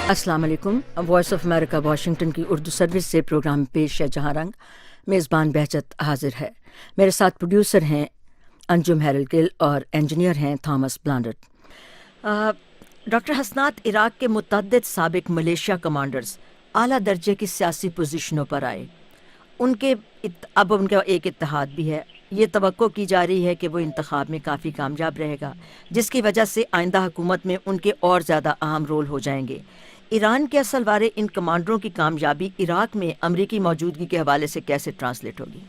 अस्सलाम वालेकुम। Voice of America Washington की उर्दू सर्विस से प्रोग्राम पेश है जहाँ रंग। मेज़बान बहजत हाजिर है। मेरे साथ प्रोड्यूसर हैं अंजुम हैरल गिल और इंजीनियर हैं थॉमस ब्लांडट। डॉक्टर हसनात, इराक के मुतअद्दिद साबिक मलेशिया कमांडर्स आला दर्जे की सियासी पोजीशनों पर आए। अब उनका एक इत्तेहाद भी है। ये तवक्को की जा रही है कि वो इंतखाब में काफ़ी कामयाब रहेगा, जिसकी वजह से आइंदा हुकूमत में उनके और ज़्यादा अहम रोल हो जाएंगे। ईरान के असल वारे इन कमांडरों की कामयाबी इराक में अमरीकी मौजूदगी के हवाले से कैसे ट्रांसलेट होगी?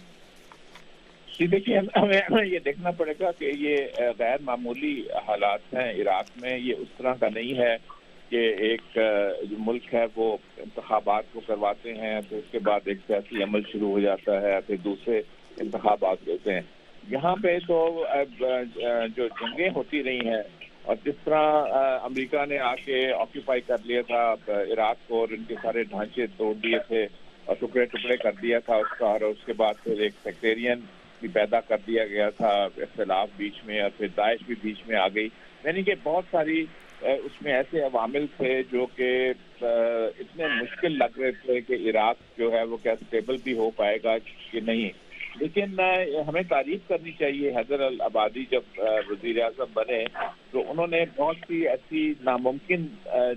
जी देखिए, हमें ये देखना पड़ेगा कि ये गैर मामूली हालात हैं इराक में। ये उस तरह का नहीं है कि एक जो मुल्क है वो इंतखाबात को करवाते हैं तो उसके बाद एक सियासी अमल शुरू हो जाता है, फिर दूसरे इंतखाबात होते हैं। यहाँ पे तो जो जंगें होती रही हैं और जिस तरह अमेरिका ने आके ऑक्यूपाई कर लिया था इराक को और इनके सारे ढांचे तोड़ दिए थे और टुकड़े टुकड़े कर दिया था उसका, और उसके बाद फिर एक सेक्टेरियन भी पैदा कर दिया गया था, इख्तिलाफ बीच में, और फिर दाइश भी बीच में आ गई। यानी कि बहुत सारी उसमें ऐसे अवामिल थे जो कि इतने मुश्किल लग रहे थे कि इराक जो है वो क्या स्टेबल भी हो पाएगा कि नहीं। लेकिन हमें तारीफ करनी चाहिए, हैदर अल अबादी जब वजीर आज़म बने तो उन्होंने बहुत सी ऐसी नामुमकिन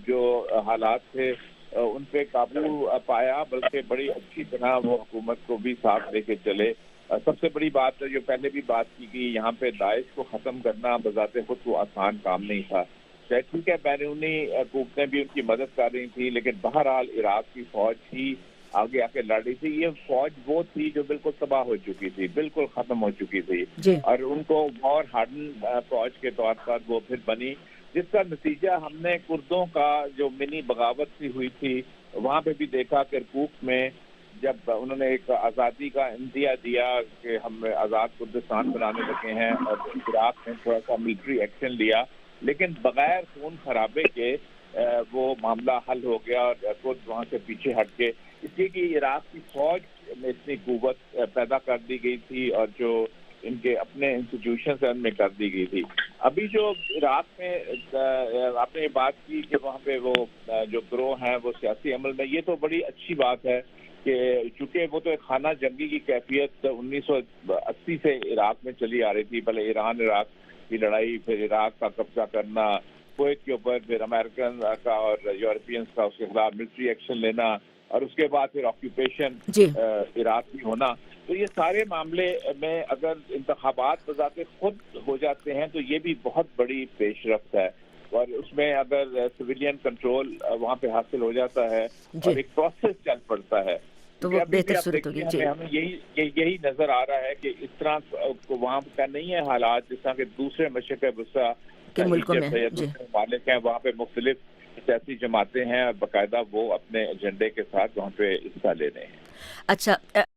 जो हालात थे उन पे काबू पाया, बल्कि बड़ी अच्छी तरह वो हुकूमत को भी साथ लेके चले। सबसे बड़ी बात जो पहले भी बात की गई, यहाँ पे दाइश को खत्म करना बजाते खुद वो आसान काम नहीं था। शायद ठीक है बैरूनी कुव्वतें भी उनकी मदद कर रही थी, लेकिन बहरहाल इराक की फौज ही आगे आके लड़ रही थी। ये फौज वो थी जो बिल्कुल तबाह हो चुकी थी, बिल्कुल खत्म हो चुकी थी, जी। और उनको और हार्डन फौज के तौर पर वो फिर बनी, जिसका नतीजा हमने कुर्दों का जो मिनी बगावत सी हुई थी वहाँ पे भी देखा। किरकुक में जब उन्होंने एक आज़ादी का इंदिया दिया कि हम आज़ाद कुर्दिस्तान बनाने लगे हैं, और इराक ने थोड़ा सा मिलिट्री एक्शन लिया, लेकिन बगैर खून खराबे के वो मामला हल हो गया और खुद वहाँ से पीछे हट के, इसलिए कि इराक की फौज में इतनी कुव्वत पैदा कर दी गई थी और जो इनके अपने इंस्टीट्यूशन उनमें कर दी गई थी। अभी जो इराक में आपने बात की कि वहाँ पे वो जो गिरोह हैं वो सियासी अमल में, ये तो बड़ी अच्छी बात है कि चूंकि वो तो एक खाना जंगी की कैफियत 1980 से इराक में चली आ रही थी। पहले ईरान इराक की लड़ाई, फिर इराक का कब्जा करना कुवैत के ऊपर, फिर अमेरिकन का और यूरोपियंस का उसके खिलाफ मिलिट्री एक्शन लेना, और उसके बाद फिर ऑक्यूपेशन इराक में होना। तो ये सारे मामले में अगर इंतखाबात बजाते खुद हो जाते हैं तो ये भी बहुत बड़ी पेशरफ्त है, और उसमें अगर सिविलियन कंट्रोल वहाँ पे हासिल हो जाता है और एक प्रोसेस चल पड़ता है तो वो बेहतर सूरत होगी। जी। हमें यही नजर आ रहा है कि इस तरह को वहाँ का नहीं है हालात जिस तरह के दूसरे मशरक़ वस्ता के मुल्कों में ममालिक हैं। वहाँ पे मुख्तलिफ सियासी जमातें हैं और बाकायदा वो अपने एजेंडे के साथ वहाँ पे हिस्सा ले रहे हैं। अच्छा,